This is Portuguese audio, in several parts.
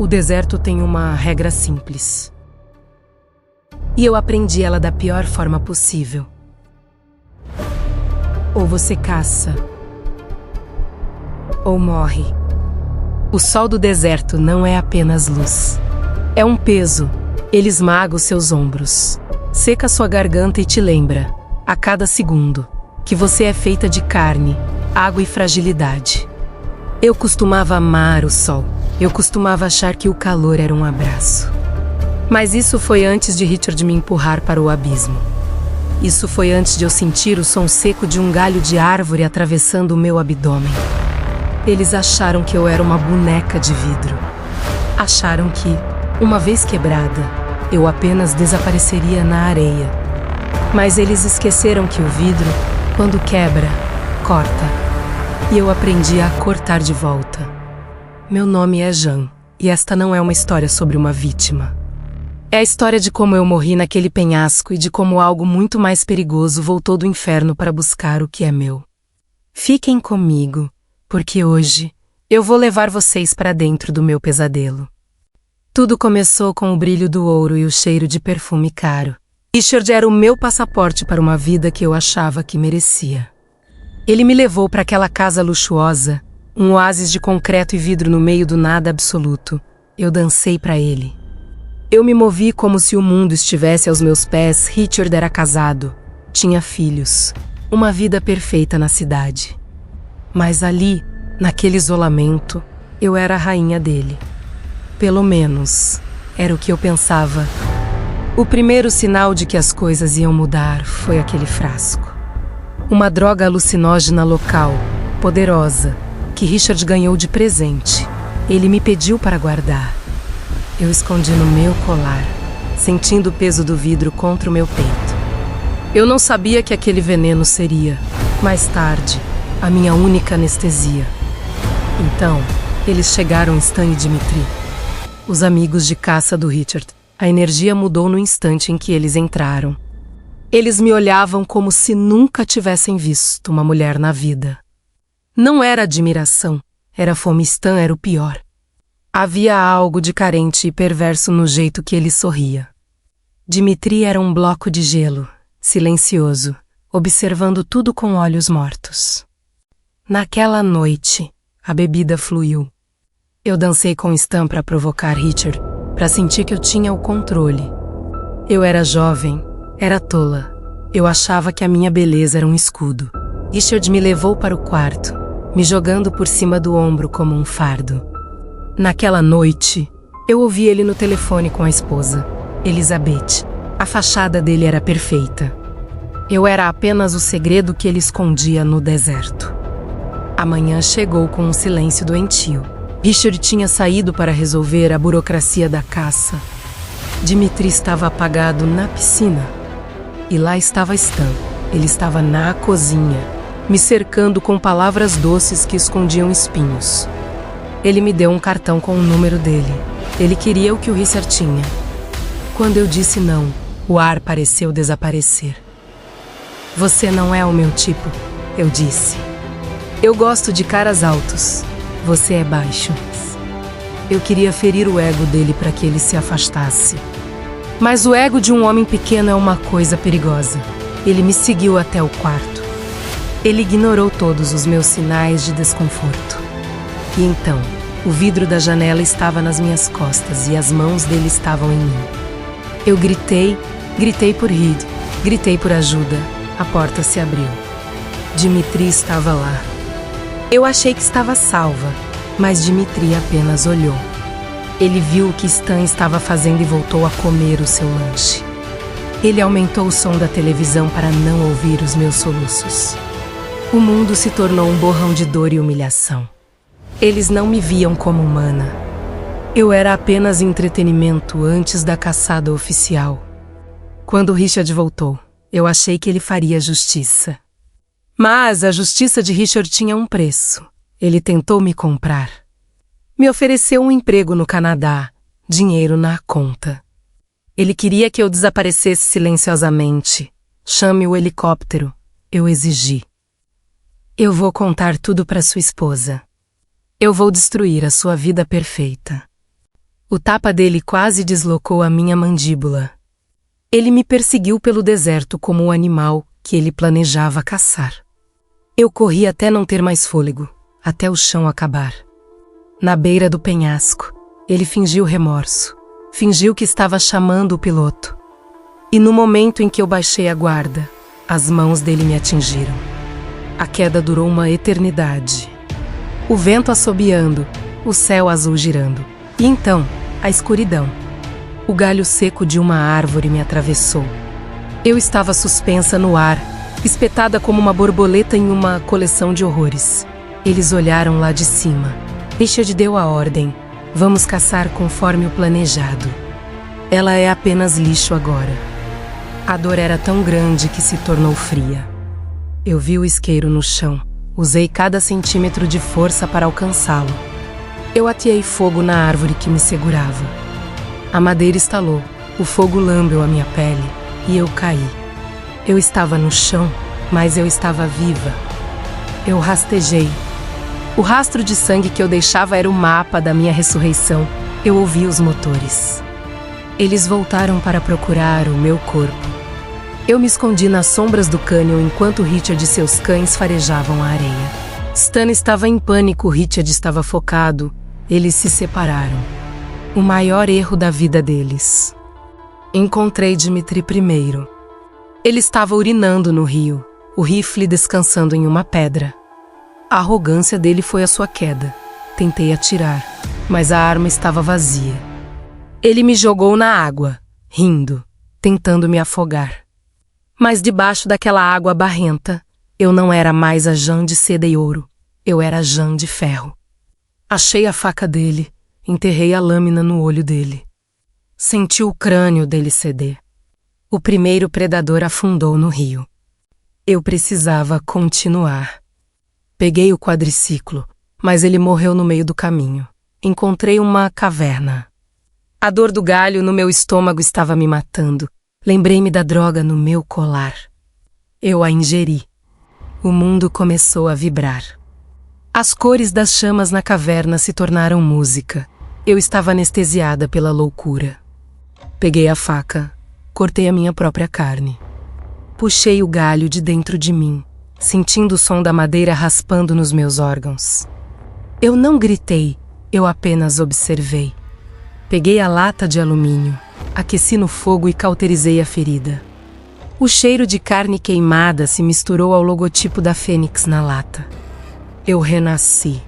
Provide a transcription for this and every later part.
O deserto tem uma regra simples. E eu aprendi ela da pior forma possível. Ou você caça, ou morre. O sol do deserto não é apenas luz. É um peso. Ele esmaga os seus ombros, seca sua garganta e te lembra, a cada segundo, que você é feita de carne, água e fragilidade. Eu costumava amar o sol. Eu costumava achar que o calor era um abraço. Mas isso foi antes de Richard me empurrar para o abismo. Isso foi antes de eu sentir o som seco de um galho de árvore atravessando o meu abdômen. Eles acharam que eu era uma boneca de vidro. Acharam que, uma vez quebrada, eu apenas desapareceria na areia. Mas eles esqueceram que o vidro, quando quebra, corta. E eu aprendi a cortar de volta. Meu nome é Jean, e esta não é uma história sobre uma vítima. É a história de como eu morri naquele penhasco e de como algo muito mais perigoso voltou do inferno para buscar o que é meu. Fiquem comigo, porque hoje eu vou levar vocês para dentro do meu pesadelo. Tudo começou com o brilho do ouro e o cheiro de perfume caro. Richard era o meu passaporte para uma vida que eu achava que merecia. Ele me levou para aquela casa luxuosa, um oásis de concreto e vidro no meio do nada absoluto. Eu dancei para ele. Eu me movi como se o mundo estivesse aos meus pés. Richard era casado, tinha filhos, uma vida perfeita na cidade. Mas ali, naquele isolamento, eu era a rainha dele. Pelo menos, era o que eu pensava. O primeiro sinal de que as coisas iam mudar foi aquele frasco. Uma droga alucinógena local, poderosa, que Richard ganhou de presente. Ele me pediu para guardar. Eu escondi no meu colar, sentindo o peso do vidro contra o meu peito. Eu não sabia que aquele veneno seria, mais tarde, a minha única anestesia. Então, eles chegaram Stan e Dimitri, os amigos de caça do Richard. A energia mudou no instante em que eles entraram. Eles me olhavam como se nunca tivessem visto uma mulher na vida. Não era admiração, era fome. Stan era o pior. Havia algo de carente e perverso no jeito que ele sorria. Dimitri era um bloco de gelo, silencioso, observando tudo com olhos mortos. Naquela noite, a bebida fluiu. Eu dancei com Stan para provocar Richard, para sentir que eu tinha o controle. Eu era jovem, era tola. Eu achava que a minha beleza era um escudo. Richard me levou para o quarto, me jogando por cima do ombro como um fardo. Naquela noite, eu ouvi ele no telefone com a esposa, Elizabeth. A fachada dele era perfeita. Eu era apenas o segredo que ele escondia no deserto. A manhã chegou com um silêncio doentio. Richard tinha saído para resolver a burocracia da caça. Dimitri estava apagado na piscina. E lá estava Stan. Ele estava na cozinha, me cercando com palavras doces que escondiam espinhos. Ele me deu um cartão com o número dele. Ele queria o que o Richard tinha. Quando eu disse não, o ar pareceu desaparecer. Você não é o meu tipo, eu disse. Eu gosto de caras altos. Você é baixo. Eu queria ferir o ego dele para que ele se afastasse. Mas o ego de um homem pequeno é uma coisa perigosa. Ele me seguiu até o quarto. Ele ignorou todos os meus sinais de desconforto. E então, o vidro da janela estava nas minhas costas e as mãos dele estavam em mim. Eu gritei por Reed, gritei por ajuda. A porta se abriu. Dimitri estava lá. Eu achei que estava salva, mas Dimitri apenas olhou. Ele viu o que Stan estava fazendo e voltou a comer o seu lanche. Ele aumentou o som da televisão para não ouvir os meus soluços. O mundo se tornou um borrão de dor e humilhação. Eles não me viam como humana. Eu era apenas entretenimento antes da caçada oficial. Quando Richard voltou, eu achei que ele faria justiça. Mas a justiça de Richard tinha um preço. Ele tentou me comprar. Me ofereceu um emprego no Canadá, dinheiro na conta. Ele queria que eu desaparecesse silenciosamente. Chame o helicóptero. Eu exigi. Eu vou contar tudo para sua esposa. Eu vou destruir a sua vida perfeita. O tapa dele quase deslocou a minha mandíbula. Ele me perseguiu pelo deserto como o animal que ele planejava caçar. Eu corri até não ter mais fôlego, até o chão acabar. Na beira do penhasco, ele fingiu remorso, fingiu que estava chamando o piloto. E no momento em que eu baixei a guarda, as mãos dele me atingiram. A queda durou uma eternidade. O vento assobiando, o céu azul girando. E então, a escuridão. O galho seco de uma árvore me atravessou. Eu estava suspensa no ar, espetada como uma borboleta em uma coleção de horrores. Eles olharam lá de cima. Richard deu a ordem. Vamos caçar conforme o planejado. Ela é apenas lixo agora. A dor era tão grande que se tornou fria. Eu vi o isqueiro no chão. Usei cada centímetro de força para alcançá-lo. Eu ateei fogo na árvore que me segurava. A madeira estalou, o fogo lambeu a minha pele e eu caí. Eu estava no chão, mas eu estava viva. Eu rastejei. O rastro de sangue que eu deixava era o mapa da minha ressurreição. Eu ouvi os motores. Eles voltaram para procurar o meu corpo. Eu me escondi nas sombras do cânion enquanto Richard e seus cães farejavam a areia. Stan estava em pânico, Richard estava focado. Eles se separaram. O maior erro da vida deles. Encontrei Dmitri primeiro. Ele estava urinando no rio, o rifle descansando em uma pedra. A arrogância dele foi a sua queda. Tentei atirar, mas a arma estava vazia. Ele me jogou na água, rindo, tentando me afogar. Mas debaixo daquela água barrenta, eu não era mais a Jeanne de seda e ouro, eu era a Jeanne de ferro. Achei a faca dele, enterrei a lâmina no olho dele. Senti o crânio dele ceder. O primeiro predador afundou no rio. Eu precisava continuar. Peguei o quadriciclo, mas ele morreu no meio do caminho. Encontrei uma caverna. A dor do galho no meu estômago estava me matando. Lembrei-me da droga no meu colar. Eu a ingeri. O mundo começou a vibrar. As cores das chamas na caverna se tornaram música. Eu estava anestesiada pela loucura. Peguei a faca, cortei a minha própria carne. Puxei o galho de dentro de mim, sentindo o som da madeira raspando nos meus órgãos. Eu não gritei, eu apenas observei. Peguei a lata de alumínio, aqueci no fogo e cauterizei a ferida. O cheiro de carne queimada se misturou ao logotipo da fênix na lata. Eu renasci.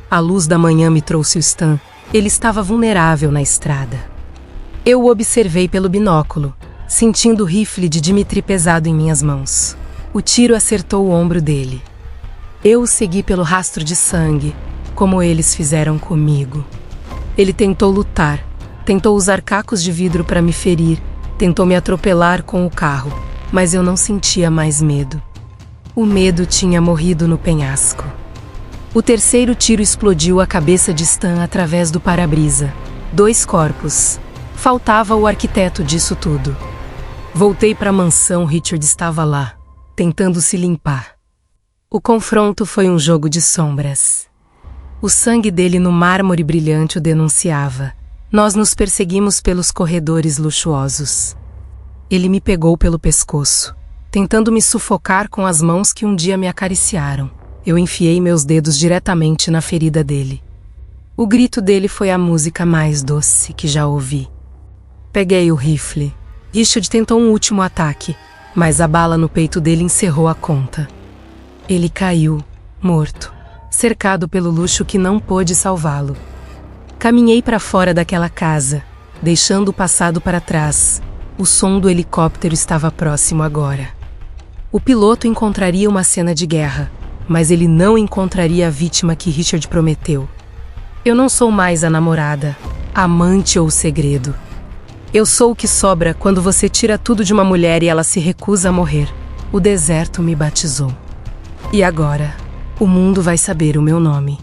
A luz da manhã me trouxe o Stan. Ele estava vulnerável na estrada. Eu o observei pelo binóculo, sentindo o rifle de Dmitri pesado em minhas mãos. O tiro acertou o ombro dele. Eu o segui pelo rastro de sangue, como eles fizeram comigo. Ele tentou lutar, tentou usar cacos de vidro para me ferir, tentou me atropelar com o carro, mas eu não sentia mais medo. O medo tinha morrido no penhasco. O terceiro tiro explodiu a cabeça de Stan através do para-brisa. 2 corpos. Faltava o arquiteto disso tudo. Voltei para a mansão, Richard estava lá, tentando se limpar. O confronto foi um jogo de sombras. O sangue dele no mármore brilhante o denunciava. Nós nos perseguimos pelos corredores luxuosos. Ele me pegou pelo pescoço, tentando me sufocar com as mãos que um dia me acariciaram. Eu enfiei meus dedos diretamente na ferida dele. O grito dele foi a música mais doce que já ouvi. Peguei o rifle. Richard tentou um último ataque, mas a bala no peito dele encerrou a conta. Ele caiu, morto, cercado pelo luxo que não pôde salvá-lo. Caminhei para fora daquela casa, deixando o passado para trás. O som do helicóptero estava próximo agora. O piloto encontraria uma cena de guerra, mas ele não encontraria a vítima que Richard prometeu. Eu não sou mais a namorada, a amante ou o segredo. Eu sou o que sobra quando você tira tudo de uma mulher e ela se recusa a morrer. O deserto me batizou. E agora, o mundo vai saber o meu nome.